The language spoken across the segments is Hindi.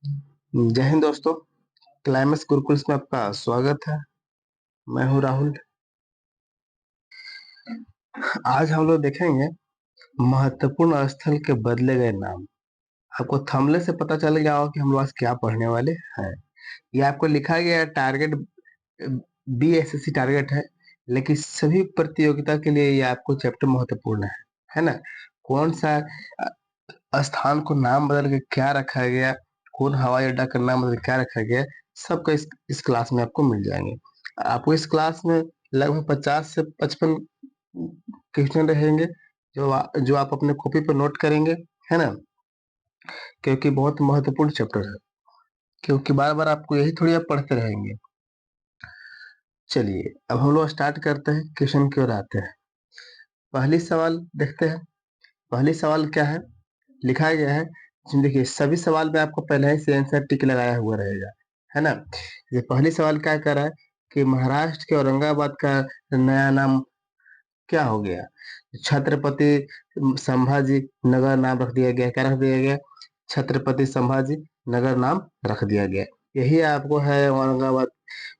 जय हिंद दोस्तों। क्लाइमेक्स गुरुकुल्स में आपका स्वागत है। मैं हूं राहुल। आज हम लोग देखेंगे महत्वपूर्ण स्थल के बदले गए नाम। आपको थंबनेल से पता चल गया होगा कि हम लोग आज क्या पढ़ने वाले हैं। ये आपको लिखा गया है टारगेट BSSC टारगेट है, लेकिन सभी प्रतियोगिता के लिए ये आपको चैप्टर महत्वपूर्ण है ना। कौन सा स्थान को नाम बदल के क्या रखा गया, कौन हवाई अड्डा का नाम बदल के क्या रखा गया, सबका इस क्लास में आपको मिल जाएंगे। आपको इस क्लास में लगभग 50 से 55 क्वेश्चन रहेंगे जो आप अपने कॉपी पर नोट करेंगे, है ना। क्योंकि बहुत महत्वपूर्ण चैप्टर है, क्योंकि बार बार आपको यही थोड़ी आप पढ़ते रहेंगे। चलिए अब हम लोग स्टार्ट करते हैं, क्वेश्चन की ओर आते हैं। पहली सवाल देखते हैं। पहली सवाल क्या है, लिखा गया है। इसमें देखिए सभी सवाल में आपको पहले ही से आंसर टिक लगाया हुआ रहेगा, है ना। ये पहली सवाल क्या कर रहा है कि महाराष्ट्र के औरंगाबाद का नया नाम क्या हो गया। छत्रपति संभाजी नगर नाम रख दिया गया। क्या रख दिया गया? छत्रपति संभाजी नगर नाम रख दिया गया। यही आपको है औरंगाबाद,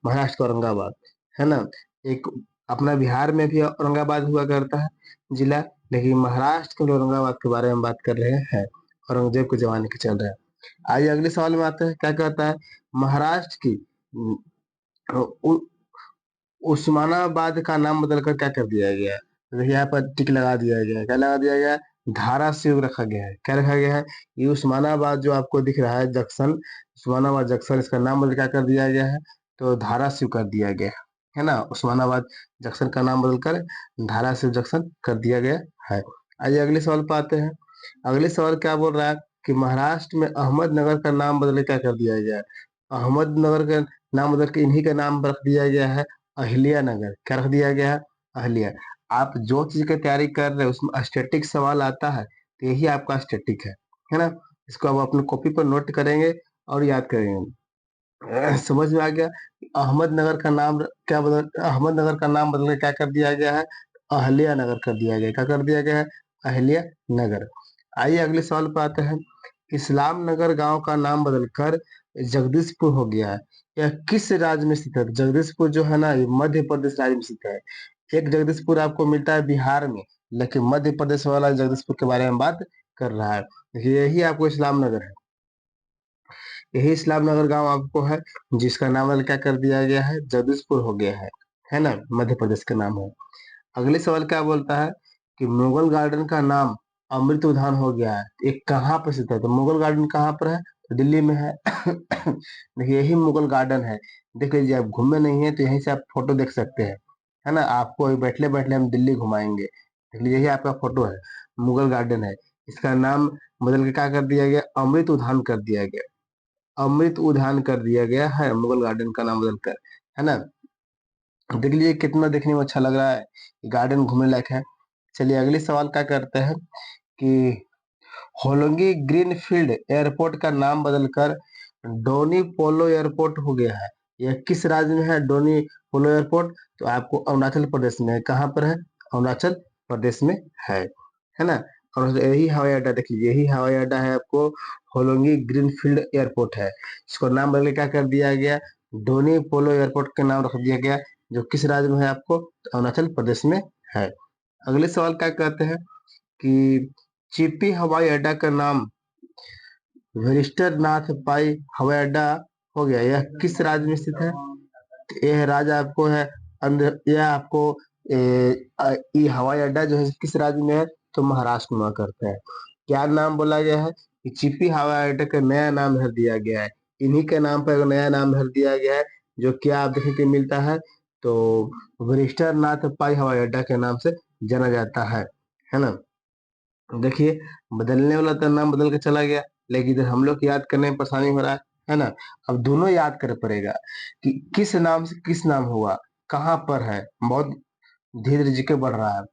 महाराष्ट्र का औरंगाबाद, है ना। एक अपना बिहार में भी औरंगाबाद हुआ करता है जिला, लेकिन महाराष्ट्र के औरंगाबाद के बारे में बात कर रहे हैं। औरंगजेब के जमाने के चल रहा है। आइए अगले सवाल में आते हैं। क्या कहता है? महाराष्ट्र की उ- उस्मानाबाद का नाम बदलकर क्या कर दिया गया? तो देखिए यहाँ पर टिक लगा दिया गया है। क्या लगा दिया गया है? धाराशिव रखा गया है। क्या रखा गया है? ये उस्मानाबाद जो आपको दिख रहा है जंक्शन, उस्मानाबाद जंक्शन, इसका नाम बदल क्या कर दिया गया है? तो धाराशिव कर दिया गया है ना। उस्मानाबाद जंक्शन का नाम बदलकर धाराशिव जंक्शन कर दिया गया है। आइए अगले सवाल पर आते हैं। अगले सवाल क्या बोल रहा है कि महाराष्ट्र में अहमदनगर का नाम बदल के क्या कर दिया गया है? अहमदनगर का नाम बदल के इन्हीं का नाम रख दिया गया है अहिल्या नगर। क्या रख दिया गया है? अहिल्या। आप जो चीज की तैयारी कर रहे हैं उसमें स्टैटिक सवाल आता है, तो यही आपका स्टैटिक है ना। इसको आप अपने कॉपी पर नोट करेंगे और याद करेंगे। समझ में आ गया? अहमदनगर का नाम क्या बदल अहमदनगर का नाम बदल के क्या कर दिया गया है? अहिल्या नगर कर दिया गया। क्या कर दिया गया है? अहिल्या नगर। आइए अगले सवाल पर आते हैं। इस्लाम नगर गांव का नाम बदलकर जगदीशपुर हो गया है। यह किस राज्य में स्थित है? जगदीशपुर जो है ना, ये मध्य प्रदेश राज्य में स्थित है। एक जगदीशपुर आपको मिलता है बिहार में, लेकिन मध्य प्रदेश वाला जगदीशपुर के बारे में बात कर रहा है। देखिए यही आपको इस्लाम नगर है। यही इस्लाम नगर गांव आपको है, जिसका नाम बदल क्या कर दिया गया है? जगदीशपुर हो गया है ना। मध्य प्रदेश का नाम है। अगले सवाल क्या बोलता है कि मुगल गार्डन का नाम अमृत उद्यान हो गया है। ये कहाँ पर स्थित है? तो मुगल गार्डन कहाँ पर है? तो दिल्ली में है। देखिए यही मुगल गार्डन है। देख लीजिए, आप घूमे नहीं है तो यहीं से आप फोटो देख सकते हैं, है ना। आपको अभी बैठले बैठले हम दिल्ली घुमाएंगे। देख लीजिए यही आपका फोटो है, मुगल गार्डन है। इसका नाम बदल के क्या कर दिया गया? अमृत उद्यान कर दिया गया। अमृत उद्यान कर दिया गया है मुगल गार्डन का नाम बदलकर, है ना। देख लीजिए कितना देखने में अच्छा लग रहा है, गार्डन घूमने लायक है। चलिए अगले सवाल क्या करते हैं कि होलोंगी ग्रीनफील्ड एयरपोर्ट का नाम बदलकर डोनी पोलो एयरपोर्ट हो गया है। यह किस राज्य में है डोनी पोलो एयरपोर्ट? तो आपको अरुणाचल प्रदेश में है। कहाँ पर है? अरुणाचल प्रदेश में है ना। और यही हवाई अड्डा देख लीजिए, यही हवाई अड्डा है आपको होलोंगी ग्रीनफील्ड एयरपोर्ट है। इसको नाम बदल के क्या कर दिया गया? डोनी पोलो एयरपोर्ट का नाम रख दिया गया, जो किस राज्य में है आपको? तो अरुणाचल प्रदेश में है। अगले सवाल क्या कहते हैं कि चिपी हवाई अड्डा का नाम वेलिस्टर नाथ पाई हवाई अड्डा हो गया। यह किस राज्य में स्थित है? तो यह राज्य आपको है अंध्र, यह आपको ये हवाई अड्डा जो है किस राज्य में है? तो महाराष्ट्र में हुआ करता है। क्या नाम बोला गया है कि चिपी हवाई अड्डा का नया नाम धर दिया गया है। इन्हीं के नाम पर एक नया नाम धर दिया गया है, जो क्या आप देखने को मिलता है तो वेलिस्टर नाथ पाई हवाई अड्डा के नाम से जाना जाता है ना। देखिए बदलने वाला तो नाम बदल के चला गया, लेकिन इधर हम लोग को याद करने में परेशानी हो रहा है ना। अब दोनों याद कर पड़ेगा कि किस नाम से किस नाम हुआ, कहाँ पर है। बहुत धीरे धीरे जी के बढ़ रहा है।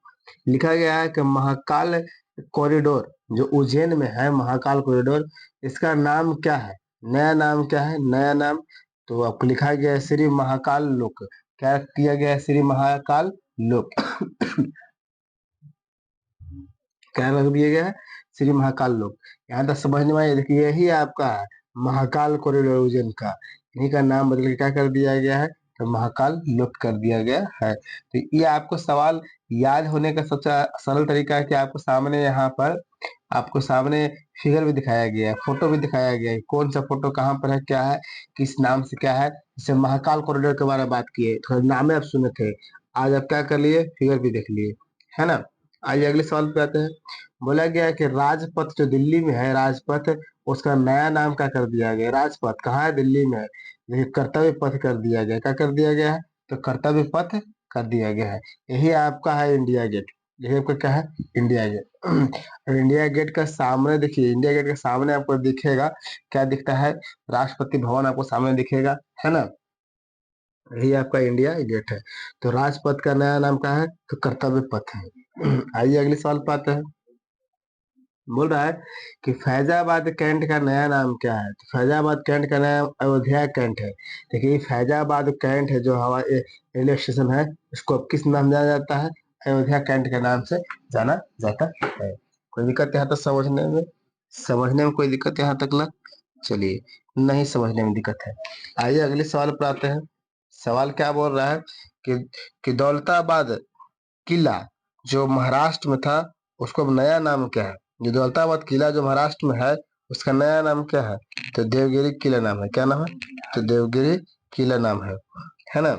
लिखा गया है कि महाकाल कॉरिडोर जो उज्जैन में है, महाकाल कॉरिडोर, इसका नाम क्या है? नया नाम क्या है? नया नाम तो आपको लिखा गया है श्री महाकाल लोक। क्या किया गया है? श्री महाकाल लोक। क्या रख दिया गया है? श्री महाकाल लोक। यहाँ तक समझ में आया? देखिए यही आपका है महाकाल कॉरिडोर का, इन्हीं का नाम बदल के क्या कर दिया गया है, तो महाकाल लुप्त कर दिया गया है। तो ये आपको सवाल याद होने का सबसे सरल तरीका है कि आपको सामने यहाँ पर आपको सामने फिगर भी दिखाया गया है, फोटो भी दिखाया गया है, कौन सा फोटो कहाँ पर है, क्या है, किस नाम से क्या है। जैसे महाकाल कॉरिडोर के बारे में बात किए, थोड़ा नामे आप सुने थे, आज आप क्या कर लिए, फिगर भी देख लिए, है ना। आइए अगले सवाल पे आते हैं। बोला गया है कि राजपथ जो दिल्ली में है, राजपथ, उसका नया नाम क्या कर दिया गया, राजपथ कहाँ है, दिल्ली में है, लेकिन कर्तव्य पथ कर दिया गया, क्या कर दिया गया है, तो कर्तव्य पथ कर दिया गया है। यही आपका है इंडिया गेट, यही आपका क्या है, इंडिया गेट। और इंडिया गेट का सामने देखिए, इंडिया गेट के सामने आपको दिखेगा, क्या दिखता है, राष्ट्रपति भवन आपको सामने दिखेगा, है ना। यही आपका इंडिया गेट है। तो राजपथ का नया नाम क्या है, तो कर्तव्य पथ है। आइए अगले सवाल पे आते हैं। बोल रहा है कि फैजाबाद कैंट का नया नाम क्या है, तो फैजाबाद कैंट का नया अयोध्या कैंट है। देखिए फैजाबाद कैंट है जो हवाई रेलवे स्टेशन है, उसको अब किस नाम जाना जाता है, अयोध्या कैंट के नाम से जाना जाता है। कोई दिक्कत यहाँ तक समझने में कोई दिक्कत यहाँ तक ना, चलिए, नहीं समझने में दिक्कत है। आइए अगले सवाल पर आते हैं। सवाल क्या बोल रहा है कि दौलताबाद किला जो महाराष्ट्र में था, उसको अब नया नाम क्या है, जो दौलताबाद किला जो महाराष्ट्र में है, उसका नया नाम क्या है, तो देवगिरी किला नाम है, क्या नाम है, तो देवगिरी किला नाम है ना।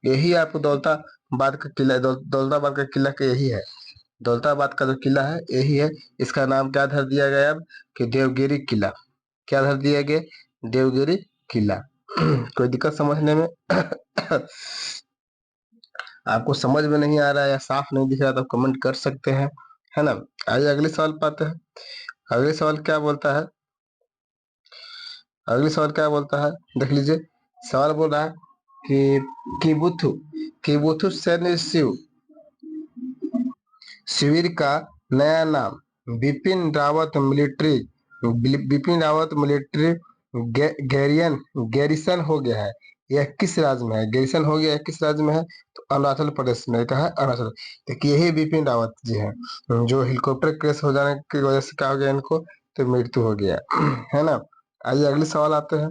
यही आपको दौलताबाद का किला, दौलताबाद का किला का यही है, दौलताबाद का जो किला है यही है। इसका नाम क्या धर दिया गया अब, कि देवगिरी किला, क्या धर दिया गया, देवगिरी किला। कोई दिक्कत समझने में, आपको समझ में नहीं आ रहा है या साफ नहीं दिख रहा तो कमेंट कर सकते हैं, है ना। आइए अगले सवाल पे आते हैं। अगले सवाल क्या बोलता है, अगले सवाल क्या बोलता है, देख लीजिए। सवाल बोल रहा है कि किबुथु किबुथु सैन्य शिविर का नया नाम बिपिन रावत मिलिट्री गैरियन गैरिसन हो गया है। यह किस राज्य में है, गैरिसन हो गया है किस राज्य में है, तो अरुणाचल प्रदेश में, कहा है अरुणाचल। देखिए यही बिपिन रावत जी हैं, जो हेलीकॉप्टर क्रैश हो जाने की वजह से क्या हो गया इनको, तो मृत्यु हो गया, है ना। आइए अगले सवाल आते हैं।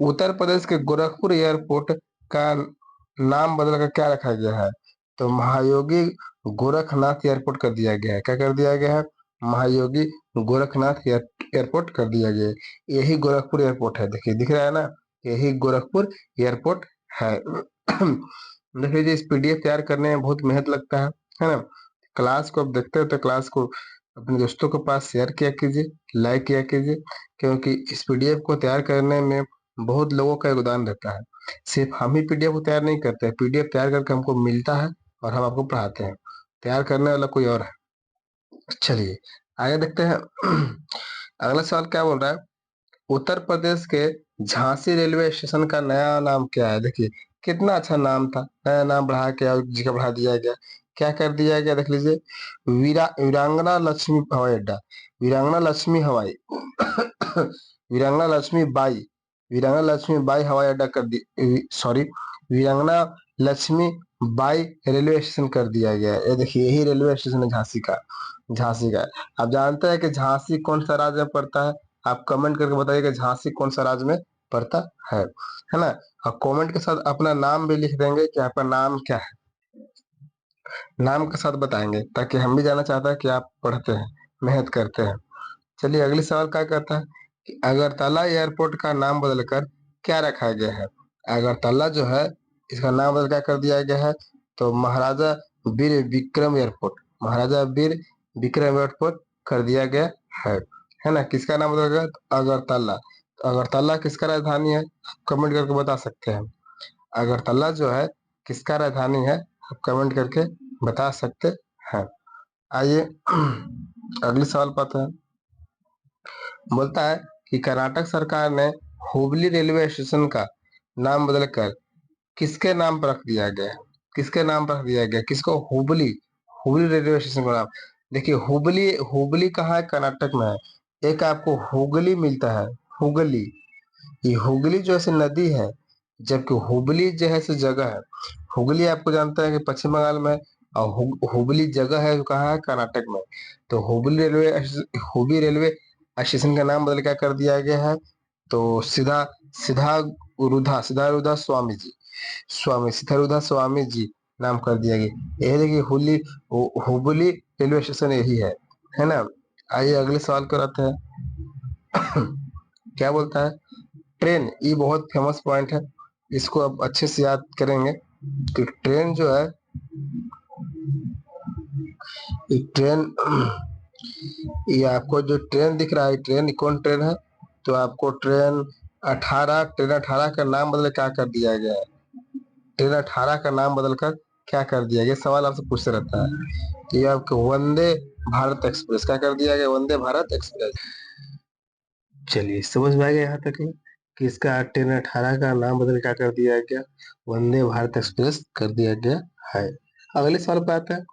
उत्तर प्रदेश के गोरखपुर एयरपोर्ट का नाम बदल कर क्या रखा गया है, तो महायोगी गोरखनाथ एयरपोर्ट कर दिया गया है, क्या कर दिया गया है, महायोगी गोरखनाथ एयरपोर्ट कर दिया गया है। यही गोरखपुर एयरपोर्ट है, देखिए दिख रहा है ना, यही गोरखपुर एयरपोर्ट है। देखिए जी, इस पीडीएफ तैयार करने में बहुत मेहनत लगता है ना। क्लास को अब देखते हो तो क्लास को अपने दोस्तों के पास शेयर किया कीजिए, लाइक किया कीजिए, क्योंकि इस पीडीएफ को तैयार करने में बहुत लोगों का योगदान रहता है। सिर्फ हम ही पीडीएफ को तैयार नहीं करते हैं, पीडीएफ तैयार करके हमको मिलता है और हम आपको पढ़ाते हैं, तैयार करने वाला कोई और है। चलिए आगे देखते हैं। अगला सवाल क्या बोल रहा है, उत्तर प्रदेश के झांसी रेलवे स्टेशन का नया नाम क्या है। देखिए कितना अच्छा नाम था, नया नाम बढ़ा के और जी का बढ़ा दिया गया, क्या कर दिया गया, देख लीजिए, वीरांगना लक्ष्मी हवाई अड्डा, वीरांगना लक्ष्मी हवाई वीरांगना लक्ष्मी बाई वीरांगना लक्ष्मी बाई हवाई अड्डा कर दी, सॉरी, वीरांगना लक्ष्मी बाई रेलवे स्टेशन कर दिया गया है। ये देखिए यही रेलवे स्टेशन है झांसी का। आप जानते हैं कि झांसी कौन सा राज्य में पड़ता है, आप कमेंट करके बताइए कि झांसी कौन सा राज्य में पड़ता है ना। और कमेंट के साथ अपना नाम भी लिख देंगे कि आपका नाम क्या है, नाम के साथ बताएंगे, ताकि हम भी जानना चाहता है कि आप पढ़ते हैं, मेहनत करते हैं। चलिए अगले सवाल क्या कहता है कि अगरतला एयरपोर्ट का नाम बदलकर क्या रखा गया है। अगरतला जो है इसका नाम बदल क्या कर दिया गया है, तो महाराजा वीर विक्रम एयरपोर्ट कर दिया गया है ना। किसका नाम बदल गया, तो अगरतला। तो अगरतला किसका राजधानी है, कमेंट करके बता सकते हैं। अगरतला जो है किसका राजधानी है, आप कमेंट करके बता सकते हैं। आइए अगले सवाल पाते हैं। बोलता है कि कर्नाटक सरकार ने हुबली रेलवे स्टेशन का नाम बदलकर किसके नाम पर रख दिया गया है, किसके नाम पर रख दिया गया, किसको, हुबली, हुबली रेलवे स्टेशन का नाम। देखिए हुबली, हुबली कहाँ है, कर्नाटक में है। एक आपको हुगली मिलता है, हुगली, ये हुगली जो है नदी है, जबकि हुबली जो है जगह है। हुगली आपको जानते हैं कि पश्चिम बंगाल में है, और हुबली जगह है जो कहाँ है, कर्नाटक में। तो हुबली रेलवे स्टेशन का नाम बदल क्या कर दिया गया है, तो सीधा सिद्धारूढ़ा स्वामी जी, सिद्धारूढ़ा स्वामी जी नाम कर दिया गया। ये देखिए हुबली रेलवे स्टेशन यही है ना। आइए अगले सवाल कराते हैं। क्या बोलता है, ट्रेन, ये बहुत फेमस पॉइंट है, इसको आप अच्छे से याद करेंगे कि ट्रेन जो है, ये ट्रेन ये आपको जो ट्रेन दिख रहा है, ट्रेन कौन ट्रेन है, तो आपको ट्रेन 18 का नाम बदल क्या कर दिया गया है, ट्रेन 18 का नाम बदलकर क्या कर दिया गया, सवाल आपसे पूछते रहता है। तो ये आपको वंदे भारत एक्सप्रेस क्या कर दिया गया, वंदे भारत एक्सप्रेस। चलिए समझ में आ गया यहाँ तक कि इसका ट्रेन 18 का नाम बदल क्या कर दिया गया, वंदे भारत एक्सप्रेस कर दिया गया है। अगले सवाल पे आता है।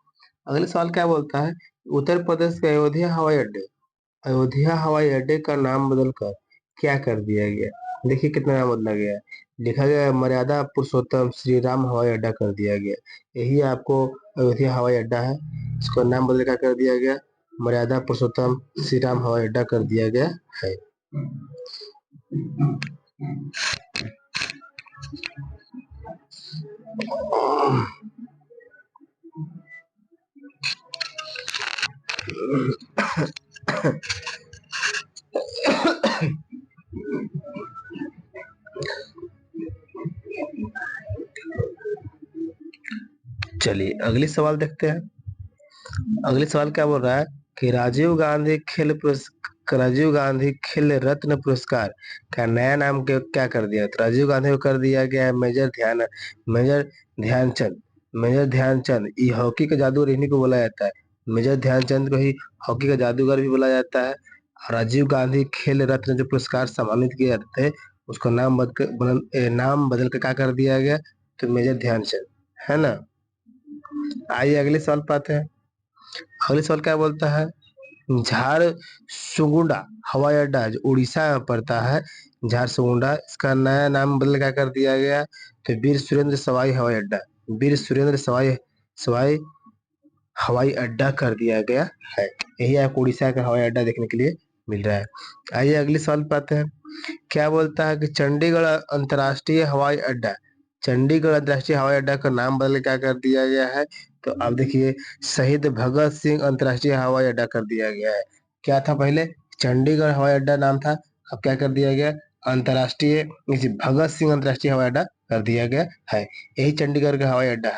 अगले सवाल क्या बोलता है, उत्तर प्रदेश के अयोध्या हवाई अड्डे का नाम बदलकर क्या कर दिया गया। देखिए कितना नाम बदला गया है, लिखा गया है मर्यादा पुरुषोत्तम श्री राम हवाई अड्डा कर दिया गया। यही आपको अयोध्या हवाई अड्डा है, इसका नाम बदल क्या कर दिया गया, मर्यादा पुरुषोत्तम श्री राम हवाई अड्डा कर दिया गया है। चलिए अगली सवाल देखते हैं। अगले सवाल क्या बोल रहा है कि राजीव गांधी खेल रत्न पुरस्कार का नया नाम क्या कर दिया। तो राजीव गांधी को कर दिया गया है मेजर ध्यानचंद। मेजर ध्यानचंद, ये हॉकी का जादूगर इन्हीं को बोला जाता है। मेजर ध्यानचंद को ही हॉकी का जादूगर भी बोला जाता है। और राजीव गांधी खेल रत्न जो पुरस्कार सम्मानित किए जाते हैं, उसको नाम बदल कर क्या कर दिया गया, तो मेजर ध्यानचंद, है ना। आइए अगले सवाल पे आते हैं। अगले सवाल क्या बोलता है, झारसुगुडा हवाई अड्डा जो उड़ीसा में पड़ता है, झारसुगुडा, इसका नया नाम बदल क्या कर दिया गया, तो वीर सुरेंद्र सवाई हवाई अड्डा, वीर सुरेंद्र सवाई हवाई अड्डा कर दिया गया है। यही आपको उड़ीसा का हवाई अड्डा देखने के लिए मिल रहा है। आइए अगले सवाल पे आते हैं। क्या बोलता है कि चंडीगढ़ अंतर्राष्ट्रीय हवाई अड्डा, चंडीगढ़ अंतर्राष्ट्रीय हवाई अड्डा का नाम बदल क्या कर दिया गया है, तो आप देखिए शहीद भगत सिंह अंतर्राष्ट्रीय हवाई अड्डा कर दिया गया है। क्या था पहले, चंडीगढ़ हवाई अड्डा नाम था, अब क्या कर दिया गया, अंतर्राष्ट्रीय भगत सिंह अंतर्राष्ट्रीय हवाई अड्डा कर दिया गया है। यही चंडीगढ़ का हवाई अड्डा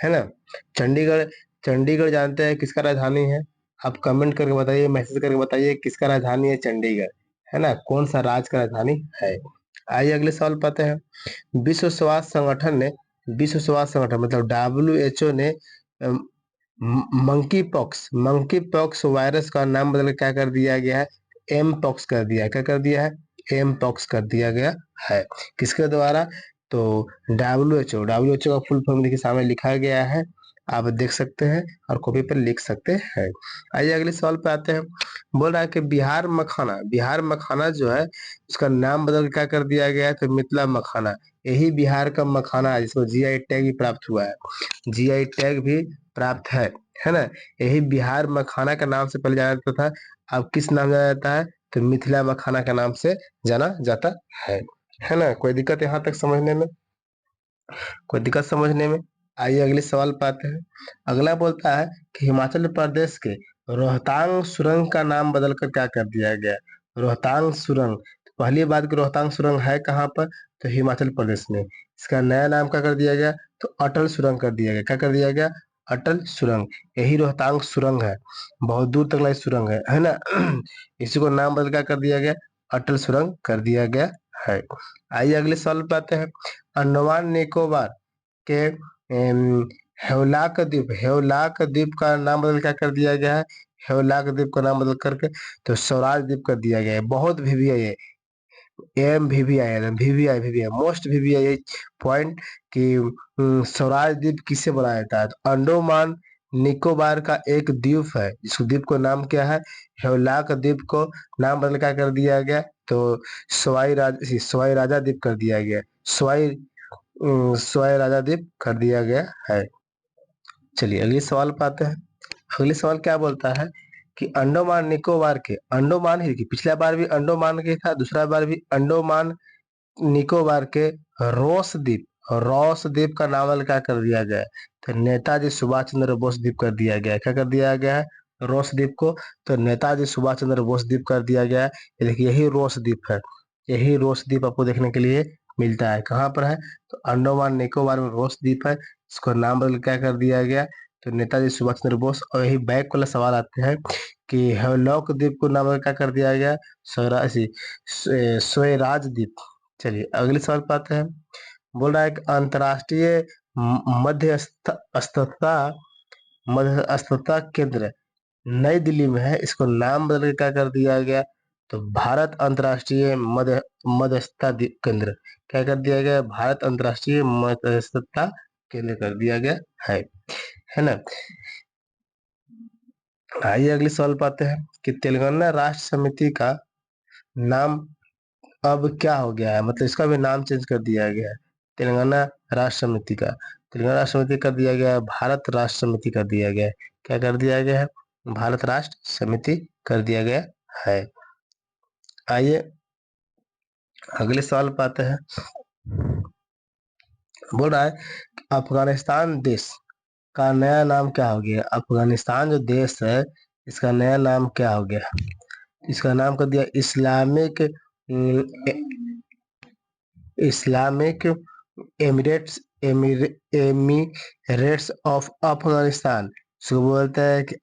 है ना। चंडीगढ़ चंडीगढ़ जानते हैं किसका राजधानी है, आप कमेंट करके बताइए, मैसेज करके बताइए किसका राजधानी है चंडीगढ़, है ना, कौन सा राज्य का राजधानी है। आइए अगले सवाल पाते हैं। विश्व स्वास्थ्य संगठन ने विश्व स्वास्थ्य संगठन मतलब WHO ने मंकी पॉक्स वायरस का नाम बदल क्या कर दिया गया है, एम पॉक्स कर दिया है। क्या कर दिया है, एम पॉक्स कर दिया गया है। किसके द्वारा, तो WHO का फुल फॉर्म देखिए सामने लिखा गया है, आप देख सकते हैं और कॉपी पर लिख सकते हैं। आइए अगले सवाल पे आते हैं। बोल रहा है कि बिहार मखाना जो है उसका नाम बदल के क्या कर दिया गया है, तो मिथिला मखाना। यही बिहार का मखाना है जिसको GI टैग भी प्राप्त हुआ है, GI टैग भी प्राप्त है ना। यही बिहार मखाना का नाम से पहले जाना जाता था, अब किस नाम जाना जाता है, तो मिथिला मखाना का नाम से जाना जाता है ना। कोई दिक्कत यहाँ तक समझने में, कोई दिक्कत समझने में। आइए अगले सवाल पे आते हैं। अगला बोलता है कि हिमाचल प्रदेश के रोहतांग सुरंग का नाम बदलकर क्या कर दिया गया, रोहतांग सुरंग। तो पहली बात की रोहतांग सुरंग है कहाँ पर, तो हिमाचल प्रदेश में। इसका नया नाम क्या कर दिया गया, तो अटल सुरंग कर दिया गया। क्या कर दिया गया, अटल सुरंग। यही रोहतांग सुरंग है, बहुत दूर तक लाई सुरंग है ना। इसी को नाम बदल क्या कर दिया गया, अटल सुरंग कर दिया गया है। आइए अगले सवाल पे आते हैं। अंडमान निकोबार के हेवलाक द्वीप का नाम बदल क्या कर दिया गया है, हेवलाक द्वीप का नाम बदल करके तो स्वराज द्वीप कर दिया गया है। बहुत VVI है, VVI मोस्ट VVI पॉइंट कि स्वराज द्वीप किसे बोला जाता है, तो अंडमान निकोबार का एक द्वीप है जिस द्वीप को नाम क्या है, हेवलाक द्वीप को नाम बदल क्या कर दिया गया, तो सवाई राजा द्वीप कर दिया गया, सवाई राजा द्वीप कर दिया गया है। चलिए अगले सवाल पे आते हैं। अगले सवाल क्या बोलता है कि अंडमान निकोबार के, अंडमान ही, कि पिछला बार भी अंडमान के था, दूसरा बार भी अंडमान निकोबार के रोस द्वीप का नाम क्या कर दिया गया है? तो नेताजी सुभाष चंद्र बोस द्वीप कर दिया गया है। क्या कर दिया गया है? रोस द्वीप को तो नेताजी सुभाष चंद्र बोस द्वीप कर दिया गया है। ये देखिए, यही रोस द्वीप है, यही रोस द्वीप आपको देखने के लिए मिलता है। कहाँ पर है? तो अंडमान निकोबार में रोस द्वीप है, इसको नाम बदल क्या कर दिया गया? तो नेताजी सुभाष चंद्र बोस। और यही बैक वाला सवाल आते हैं कि हेवलॉक द्वीप को नाम क्या कर दिया गया? स्वराज द्वीप। चलिए अगले सवाल पे आते हैं। बोल रहा है कि अंतर्राष्ट्रीय मध्यस्थता मध्यस्थता केंद्र नई दिल्ली में है, इसको नाम बदल के क्या कर दिया गया? तो भारत अंतर्राष्ट्रीय मध्यस्थता केंद्र क्या कर दिया गया? भारत अंतर्राष्ट्रीय मध्यस्थता केंद्र कर दिया गया है ना। आइए अगले सवाल पाते हैं कि तेलंगाना राष्ट्र समिति का नाम अब क्या हो गया है? मतलब इसका भी नाम चेंज कर दिया गया है। तेलंगाना राष्ट्र समिति का, तेलंगाना राष्ट्र समिति कर दिया गया है भारत राष्ट्र समिति कर दिया गया है। क्या कर दिया गया है? भारत राष्ट्र समिति कर दिया गया है। आइए अगले सवाल पे आते हैं। बोल रहा है अफगानिस्तान देश का नया नाम क्या हो गया? अफगानिस्तान जो देश है, इसका नया नाम क्या हो गया? इसका नाम कर दिया इस्लामिक एमिरेट्स ऑफ अफगानिस्तान। इसको बोलते हैं कि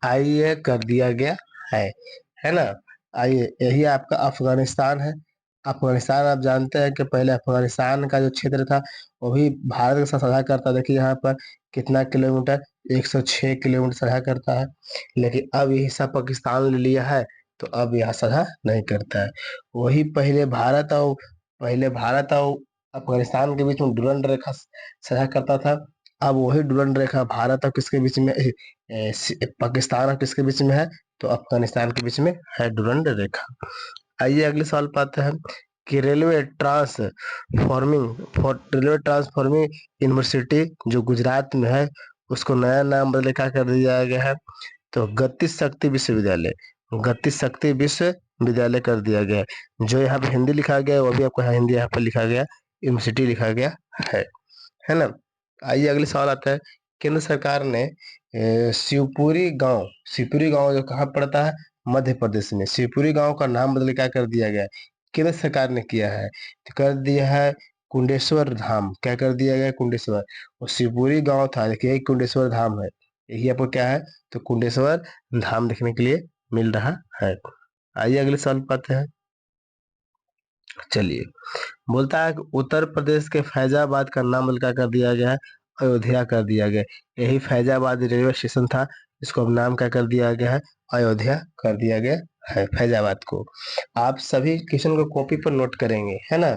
आईईए कर दिया गया है ना। आइए, यही आपका अफगानिस्तान है। अफगानिस्तान आप जानते हैं कि पहले अफगानिस्तान का जो क्षेत्र था वो भी भारत के साथ साझा करता। देखिए यहाँ पर कितना किलोमीटर, 106 किलोमीटर साझा करता है, लेकिन अब ये हिस्सा पाकिस्तान ले लिया है, तो अब यहाँ साझा नहीं करता है। वही पहले भारत और अफगानिस्तान के बीच में डुरंड रेखा साझा करता था। अब वही डुरंड रेखा भारत और किसके बीच में, पाकिस्तान और किसके बीच में है? तो अफगानिस्तान के बीच में है डुरंड रेखा। आइए अगले सवाल पे आते हैं कि रेलवे ट्रांसफॉर्मिंग यूनिवर्सिटी जो गुजरात में है, उसको नया नाम बदल क्या कर दिया गया है? तो गति शक्ति विश्वविद्यालय कर दिया गया है। जो यहाँ पे हिंदी लिखा गया है वो भी आपको हिंदी यहाँ पर लिखा गया, यूनिवर्सिटी लिखा गया है ना। आइए अगले सवाल आता है। केंद्र सरकार ने शिवपुरी गांव जो कहाँ पड़ता है? मध्य प्रदेश में। शिवपुरी गांव का नाम बदल क्या कर दिया गया है? केंद्र सरकार ने किया है, तो कर दिया है कुंडेश्वर धाम। क्या कर दिया गया? कुंडेश्वर। और शिवपुरी गांव था, देखिए कुंडेश्वर धाम है, यही आपको क्या है? तो कुंडेश्वर धाम देखने के लिए मिल रहा है। आइए अगले सवाल पर आते हैं। चलिए, बोलता है कि उत्तर प्रदेश के फैजाबाद का नाम बदल क्या कर दिया गया है? अयोध्या कर दिया गया। यही फैजाबाद रेलवे स्टेशन था, इसको अब नाम क्या कर दिया गया है? अयोध्या कर दिया गया है फैजाबाद को। आप सभी क्वेश्चन को कॉपी पर नोट करेंगे, है ना।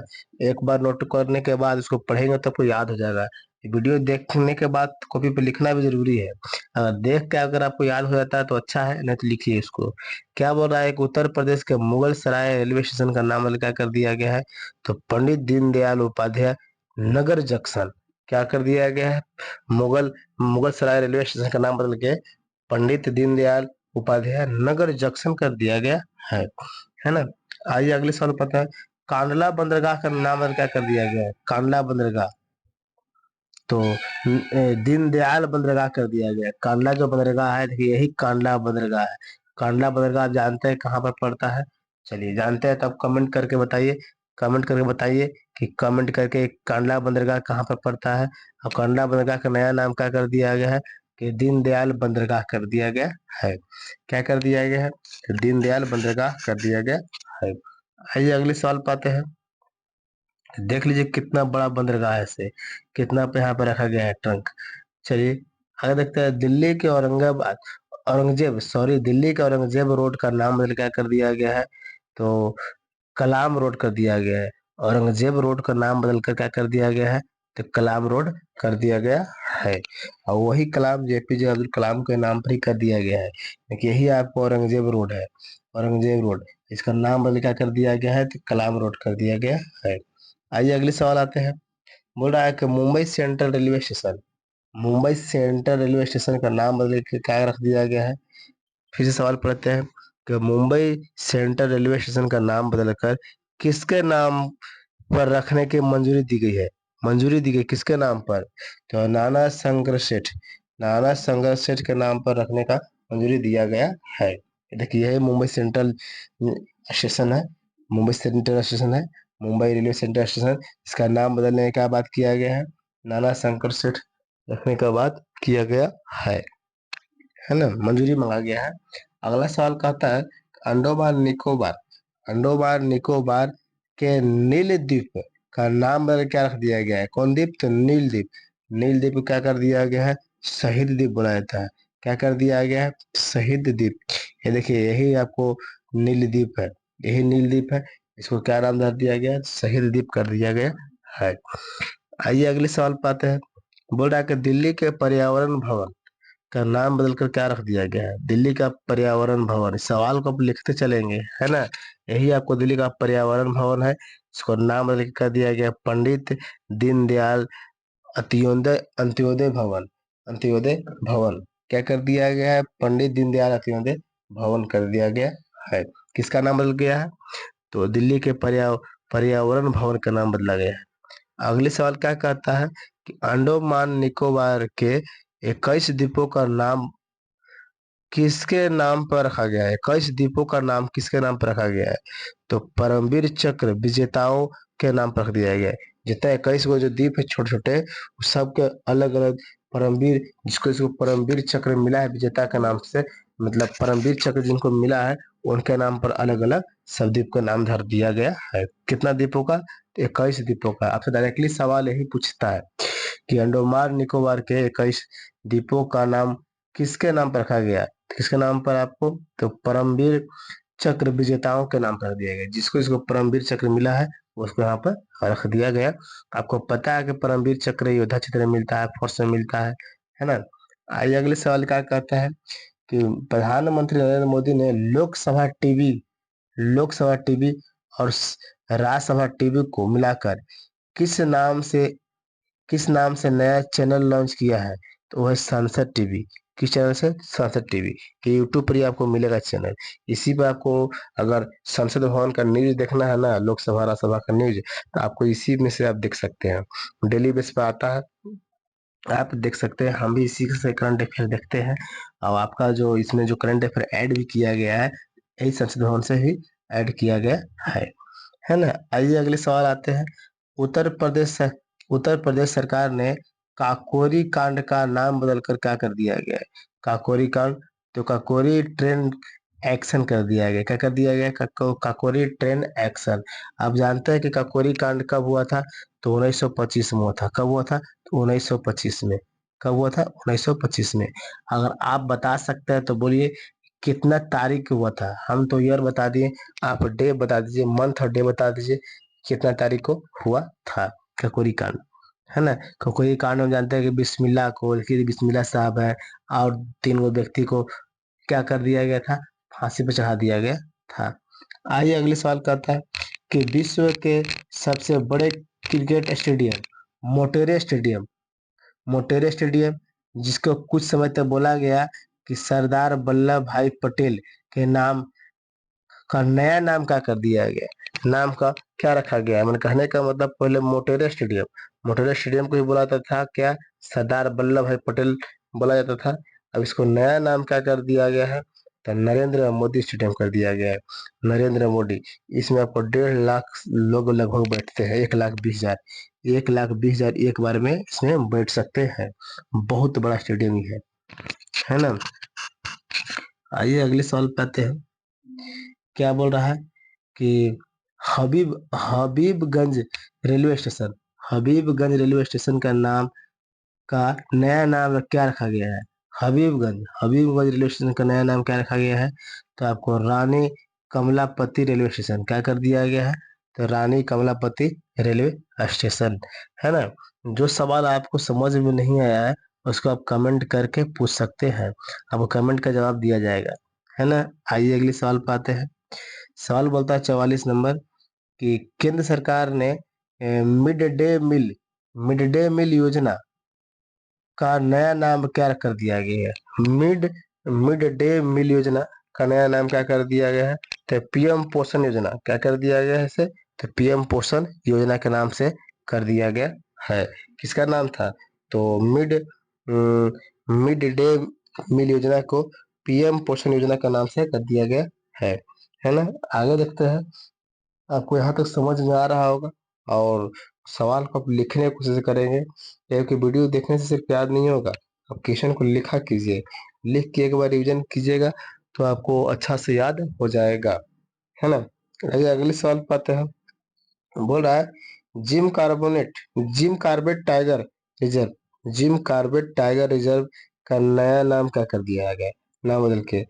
एक बार नोट करने के बाद उसको पढ़ेंगे तो आपको याद हो जाएगा। वीडियो देखने के बाद कॉपी पे लिखना भी जरूरी है। अगर देख के अगर आपको याद हो जाता है तो अच्छा है, नहीं तो लिखिए इसको। क्या बोल रहा है कि उत्तर प्रदेश के मुगल सराय रेलवे स्टेशन का नाम बदल क्या कर दिया गया है? तो पंडित दीनदयाल उपाध्याय नगर जंक्शन। क्या कर दिया गया है? मुगल सराय रेलवे स्टेशन का नाम बदल के पंडित दीनदयाल उपाध्याय नगर जंक्शन कर दिया गया है ना। आइए अगले सवाल पता है। कांडला बंदरगाह का नाम बदल क्या कर दिया गया है? कांडला बंदरगाह, तो दीनदयाल बंदरगाह कर दिया गया। कांडला जो बंदरगाह है, देखिए यही कांडला बंदरगाह है। कांडला बंदरगाह आप जानते हैं कहाँ पर पड़ता है? चलिए जानते हैं तो आप कमेंट करके बताइए। कि कमेंट करके कांडला बंदरगाह कहाँ पर पड़ता है। और कांडला बंदरगाह का नया नाम क्या कर दिया गया है? कि दीनदयाल बंदरगाह कर दिया गया है। क्या कर दिया गया है? तो दीनदयाल बंदरगाह कर दिया गया है। आइए अगले सवाल पाते हैं। देख लीजिए कितना बड़ा बंदरगाह है, से कितना पे यहाँ पे रखा गया है ट्रंक। चलिए आगे देखते हैं। दिल्ली के औरंगजेब रोड का नाम बदल क्या कर दिया गया है? तो कलाम रोड कर दिया गया है। औरंगजेब रोड का नाम बदल कर क्या कर दिया गया है? तो कलाम रोड कर दिया गया है। और वही कलाम जेपीजे अब्दुल कलाम के नाम पर ही कर दिया गया है। देखिए यही आपको औरंगजेब रोड है, औरंगजेब रोड, इसका नाम बदल क्या कर दिया गया है? तो कलाम रोड कर दिया गया है। आइए अगले सवाल आते हैं। बोल रहा है कि Mumbai central railway station Mumbai central railway station का नाम बदल के क्या रख दिया गया है? फिर से सवाल पढ़ते हैं कि मुंबई सेंट्रल रेलवे स्टेशन का नाम बदलकर किसके नाम पर रखने की मंजूरी दी गई है? मंजूरी दी गई किसके नाम पर? तो नाना शंकर सेठ के नाम पर रखने का मंजूरी दिया गया है। देखिए यही मुंबई सेंट्रल स्टेशन है। मुंबई सेंट्रल स्टेशन है, मुंबई रेलवे सेंट्रल स्टेशन। इसका नाम बदलने का बात किया गया है, नाना शंकर सेठ रखने का बात किया गया है ना, मंजूरी मांगा गया है। अगला सवाल कहता है अंडोमान निकोबार के नील द्वीप का नाम बदल क्या रख दिया गया है? कौन द्वीप? तो नील द्वीप। नील द्वीप को क्या कर दिया गया है? शहीद द्वीप बोला जाता है। क्या कर दिया गया है? शहीद द्वीप। ये देखिए यही आपको नील द्वीप है, यही नील द्वीप है। इसको क्या नाम धर दिया गया? शहीद द्वीप कर दिया गया है। आइए अगले सवाल पाते हैं। बोल रहा है कि दिल्ली के पर्यावरण भवन का नाम बदलकर क्या रख दिया गया है? दिल्ली का पर्यावरण भवन। इस सवाल को आप लिखते चलेंगे, है ना। यही आपको दिल्ली का पर्यावरण भवन है, इसको नाम बदल के कर दिया गया पंडित दीनदयाल अंत्योदय अंत्योदय भवन। अंत्योदय भवन क्या कर दिया गया है? पंडित दीनदयाल अंत्योदय भवन कर दिया गया है। किसका नाम बदल गया है? तो दिल्ली के पर्यावरण भवन का नाम बदला गया है। अगले सवाल क्या कहता है कि अंडमान निकोबार के 21 द्वीपों का नाम किसके नाम पर रखा गया है? 21 द्वीपों का नाम किसके नाम पर रखा गया है? तो परमवीर चक्र विजेताओं के नाम पर रख दिया गया है। जितना 21 को जो द्वीप है छोटे छोटे, सबके अलग अलग परमवीर, जिसको इसको परमवीर चक्र मिला है विजेता के नाम से, मतलब परमवीर चक्र जिनको मिला है उनके नाम पर अलग अलग सब द्वीप का नाम धर दिया गया है। कितना द्वीपों का? 21 द्वीपों का। आपसे डायरेक्टली सवाल यही पूछता है कि अंडमान निकोबार के 21 द्वीपों का नाम किसके नाम पर रखा गया? किसके नाम पर आपको? तो परमवीर चक्र विजेताओं के नाम पर दिया गया। जिसको इसको परमवीर चक्र मिला है उसको यहाँ पर रख दिया गया। आपको पता है कि परमवीर चक्र योद्धा चक्र में मिलता है, फोर्स में मिलता है ना। आइए अगले सवाल क्या कहता है कि प्रधानमंत्री नरेंद्र मोदी ने लोकसभा टीवी और राज्यसभा टीवी को मिलाकर किस नाम से किस नाम से नया चैनल लॉन्च किया है? तो वह है संसद टीवी। किस चैनल से? संसद टीवी। ये यूट्यूब पर ही आपको मिलेगा चैनल। इसी पर आपको अगर संसद भवन का न्यूज देखना है ना, लोकसभा राज्यसभा का न्यूज, तो आपको इसी में से आप देख सकते हैं। डेली बेस पे आता है, आप देख सकते हैं। हम भी इसी से करंट अफेयर देखते हैं, और आपका जो इसमें जो करंट अफेयर ऐड भी किया गया है, यही संसद भवन से ही ऐड किया गया है ना। आइए अगले सवाल आते हैं। उत्तर प्रदेश उत्तर प्रदेश सरकार ने काकोरी कांड का नाम बदलकर क्या कर दिया गया है? काकोरी कांड। तो काकोरी ट्रेन एक्शन कर दिया गया। क्या कर दिया गया? Kakori train action. आप जानते हैं कि काकोरी कांड कब हुआ था? तो 1925 में हुआ था। कब हुआ था? तो 1925 में। कब हुआ था? 1925 में। अगर आप बता सकते हैं तो बोलिए कितना तारीख हुआ था। हम तो ईयर बता दिए, आप डे बता दीजिए, मंथ और डे बता दीजिए कितना तारीख को हुआ था ककोरी कांड, है ना। ककोरी कांड हम जानते हैं कि बिस्मिल्लाह को, देखिए बिस्मिल्लाह साहब है, और 3 गो व्यक्ति को क्या कर दिया गया था? फांसी पर चढ़ा दिया गया था। आइए अगले सवाल करता है कि विश्व के सबसे बड़े क्रिकेट स्टेडियम मोटेरे स्टेडियम, जिसको कुछ समय तक बोला गया कि सरदार वल्लभ भाई पटेल के नाम का नया नाम क्या कर दिया गया? नाम का क्या रखा गया है? मैंने कहने का मतलब, पहले मोटेरा स्टेडियम को ही बोला जाता था क्या? सरदार वल्लभ भाई पटेल बोला जाता था। अब इसको नया नाम क्या कर दिया गया है? तो नरेंद्र मोदी स्टेडियम कर दिया गया है। नरेंद्र मोदी। इसमें आपको 1.5 लाख लोग लगभग बैठते हैं, 1,20,000, 1,20,000 एक बार में इसमें बैठ सकते हैं। बहुत बड़ा स्टेडियम ही है ना। आइए अगले सवाल पे आते हैं। क्या बोल रहा है कि हबीबगंज रेलवे स्टेशन का नाम का नया नाम क्या रखा गया है? हबीबगंज रेलवे स्टेशन का नया नाम क्या रखा गया है? तो आपको रानी कमलापति रेलवे स्टेशन क्या कर दिया गया है? तो रानी कमलापति रेलवे स्टेशन, है ना। जो सवाल आपको समझ में नहीं आया है उसको आप कमेंट करके पूछ सकते हैं, आपको कमेंट का जवाब दिया जाएगा, है ना। आइए अगले सवाल पे आते हैं। सवाल बोलता है 44 नंबर कि केंद्र सरकार ने मिड डे मील योजना का नया नाम क्या कर दिया गया है? मिड मिड डे मील योजना का नया नाम क्या कर दिया गया है? तो पीएम पोषण योजना क्या कर दिया गया है इसे? तो पीएम पोषण योजना के नाम से कर दिया गया है। किसका नाम था? तो मिड डे मील योजना को पीएम पोषण योजना का नाम से कर दिया गया है ना। आगे देखते हैं। आपको यहाँ तक समझ में आ रहा होगा और सवाल को आप लिखने की कोशिश करेंगे, क्योंकि वीडियो देखने से सिर्फ याद नहीं होगा, आप क्वेश्चन को लिखा कीजिए। लिख के एक बार रिवीजन कीजिएगा तो आपको अच्छा से याद हो जाएगा, है ना। आइए अगले सवाल पर आते हैं। बोल रहा है Jim Corbett tiger reserve, Jim Corbett tiger reserve का नया नाम क्या कर दिया गया? नाम बदल के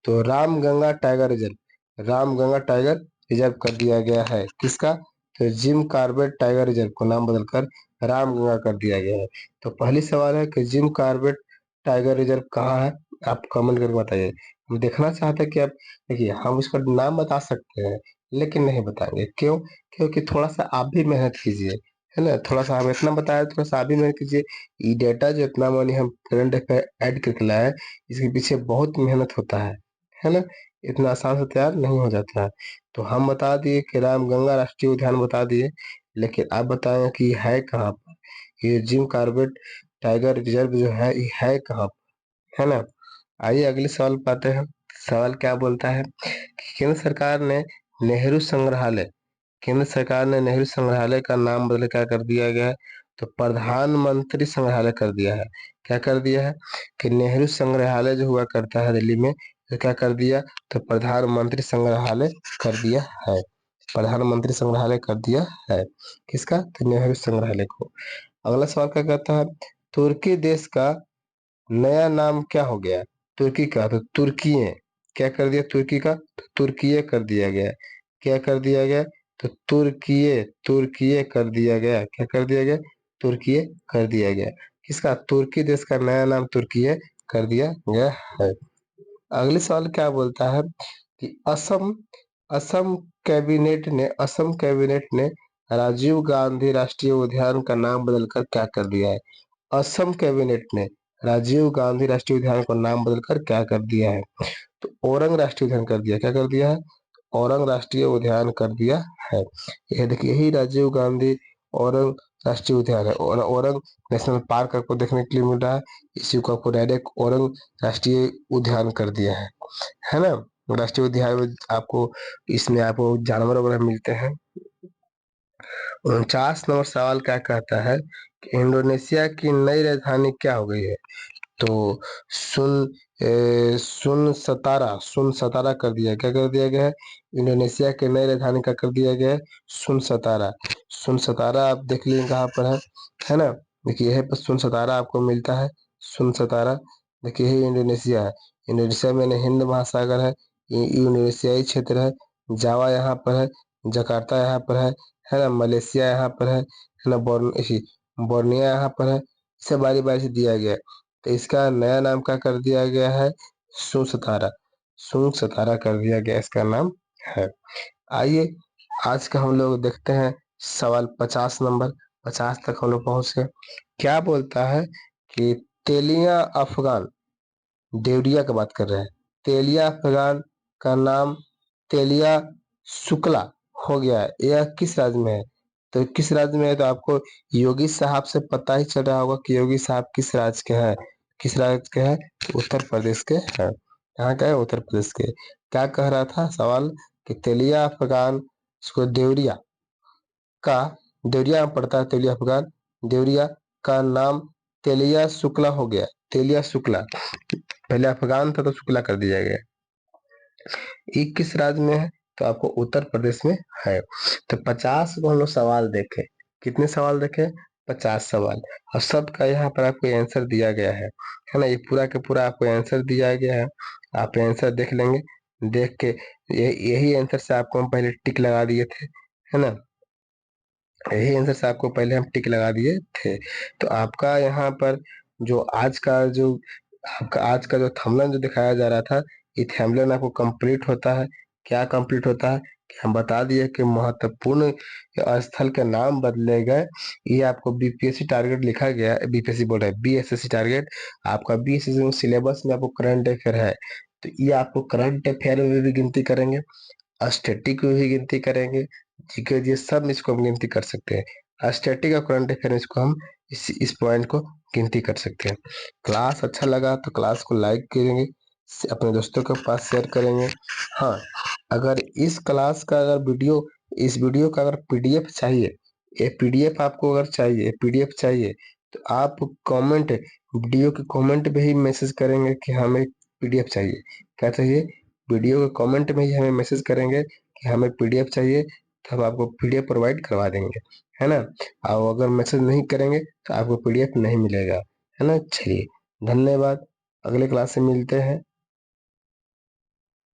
तो Ramganga tiger reserve, Ramganga tiger reserve कर दिया गया है। किसका? तो जिम कार्बेट टाइगर रिजर्व को नाम बदलकर रामगंगा कर दिया गया है। तो पहली सवाल है कि जिम कार्बेट टाइगर रिजर्व कहाँ है? आप कमेंट करके बताइए। हम देखना चाहते हैं कि आप देखिए, हम इसका नाम बता सकते हैं लेकिन नहीं बताएंगे। क्यों? क्योंकि थोड़ा सा आप भी मेहनत कीजिए, है ना। थोड़ा सा हम इतना बताया, थोड़ा सा आप भी मेहनत कीजिए। ये डेटा जो इतना मानी हम करंट अफेयर ऐड करके लाए हैं, इसके पीछे बहुत मेहनत होता है ना। इतना आसान से तैयार नहीं हो जाता है। तो हम बता दिए कि रामगंगा राष्ट्रीय उद्यान बता दिए, लेकिन आप बताएं कि ये है कहाँ पर? ये जिम कार्बेट टाइगर रिजर्व जो है ये है कहाँ पर, है ना। आइए अगले सवाल पे आते हैं। सवाल क्या बोलता है कि नेहरू संग्रहालय केंद्र सरकार ने नेहरू संग्रहालय का नाम बदल क्या कर दिया गया है? तो प्रधानमंत्री संग्रहालय कर दिया है। क्या कर दिया है कि नेहरू संग्रहालय जो हुआ करता है दिल्ली में, तो क्या कर दिया? तो प्रधानमंत्री संग्रहालय कर दिया है। प्रधानमंत्री संग्रहालय कर दिया है। किसका? तो नेहरू संग्रहालय को। अगला सवाल क्या कहता है? तुर्की देश का नया नाम क्या हो गया? तुर्की का तो तुर्कीये। क्या कर दिया तुर्की का? तो तुर्कीये कर दिया गया। क्या कर दिया गया? तो तुर्कीये, तुर्कीये कर दिया गया। क्या कर दिया गया? तुर्कीये कर दिया गया। किसका? तुर्की देश का नया नाम तुर्कीये कर दिया गया है। अगले सवाल क्या बोलता है कि असम कैबिनेट ने राजीव गांधी राष्ट्रीय उद्यान का नाम बदलकर क्या कर दिया है? असम कैबिनेट ने राजीव गांधी राष्ट्रीय उद्यान को नाम बदलकर क्या कर दिया है? तो औरंग राष्ट्रीय उद्यान कर दिया। क्या कर दिया है? औरंग राष्ट्रीय उद्यान कर दिया है। यह देखिए, यही राजीव गांधी औरंग राष्ट्रीय उद्यान है। और औरंग नेशनल पार्क आपको देखने के लिए मिल रहा है, इसी को आपको डायरेक्ट औरंग राष्ट्रीय उद्यान कर दिया है ना। राष्ट्रीय उद्यान में आपको इसमें आपको जानवर वगैरह मिलते हैं। 49 नंबर सवाल क्या कहता है कि इंडोनेशिया की नई राजधानी क्या हो गई है? तो सुन सुन सतारा कर दिया। क्या कर दिया गया है? इंडोनेशिया के नई राजधानी का कर दिया गया है सुन सतारा। सुन सतारा आप देख लीजिए कहाँ पर है ना। देखिए यही पर सुन सतारा आपको मिलता है। सुन सतारा देखिए यही इंडोनेशिया है। इंडोनेशिया में ना हिंद महासागर ये इंडोनेशियाई क्षेत्र है। जावा यहाँ पर है, जकार्ता यहाँ पर है ना। मलेशिया यहाँ पर है ना। बोर्निया यहाँ पर है। इसे बारी बारी से दिया गया है। तो इसका नया नाम क्या कर दिया गया है? सुसतारा, सुसतारा कर दिया गया इसका नाम है। आइए आज का हम लोग देखते हैं सवाल 50 नंबर। 50 तक हम लोग पहुंच गए। क्या बोलता है कि तेलिया अफगान देवरिया की बात कर रहे हैं। तेलिया अफगान का नाम तेलिया शुक्ला हो गया है। यह किस राज्य में है? तो किस राज्य में है? तो आपको योगी साहब से पता ही चल रहा होगा कि योगी साहब किस राज्य के हैं। किस राज्य के हैं? तो उत्तर प्रदेश के हैं। कहाँ का है? उत्तर प्रदेश के। क्या कह रहा था सवाल कि तेलिया अफगान इसको का देवरिया में पड़ता है। तेलिया अफगान देवरिया का नाम तेलिया शुक्ला हो गया। तेलिया शुक्ला, पहले अफगान था तो शुक्ला कर दिया गया। ये किस राज्य में है? तो आपको उत्तर प्रदेश में है। तो 50 को हम लोग सवाल देखे। कितने सवाल देखे? 50 सवाल। और सबका यहाँ पर आपको आंसर दिया गया है ना। ये पूरा का पूरा आपको आंसर दिया गया है। आप आंसर देख लेंगे। देख के यही आंसर से आपको हम पहले टिक लगा दिए थे, है ना। यही आंसर से आपको पहले हम टिक लगा दिए थे। तो आपका यहाँ पर जो थंबनेल जो दिखाया जा रहा था, ये थंबनेल आपको कंप्लीट होता है। क्या कंप्लीट होता है हम बता दिए कि महत्वपूर्ण स्थल के नाम बदले गए। ये आपको बीपीएससी टारगेट लिखा गया है, बीपीएससी बोल रहा है बीएसएससी टारगेट। आपका बीएसएससी सिलेबस में आपको करंट अफेयर है, तो ये आपको करंट अफेयर में भी गिनती करेंगे, स्टैटिक में भी गिनती करेंगे, जीके ये सब इसको हम गिनती कर सकते हैं। स्टैटिक और करंट अफेयर इसको हम इस पॉइंट को गिनती कर सकते हैं। क्लास अच्छा लगा तो क्लास को लाइक करेंगे, अपने दोस्तों के पास शेयर करेंगे। हाँ, अगर इस क्लास का अगर इस वीडियो का अगर पीडीएफ चाहिए, ये पीडीएफ आपको अगर चाहिए, पीडीएफ चाहिए, तो आप कमेंट, वीडियो के कमेंट में ही मैसेज करेंगे कि हमें पीडीएफ चाहिए। क्या चाहिए? वीडियो के कमेंट में ही हमें मैसेज करेंगे कि हमें पीडीएफ चाहिए, तो हम आपको पीडीएफ प्रोवाइड करवा देंगे, है ना। और अगर मैसेज नहीं करेंगे तो आपको पीडीएफ नहीं मिलेगा, है ना। चलिए, धन्यवाद, अगले क्लास से मिलते हैं।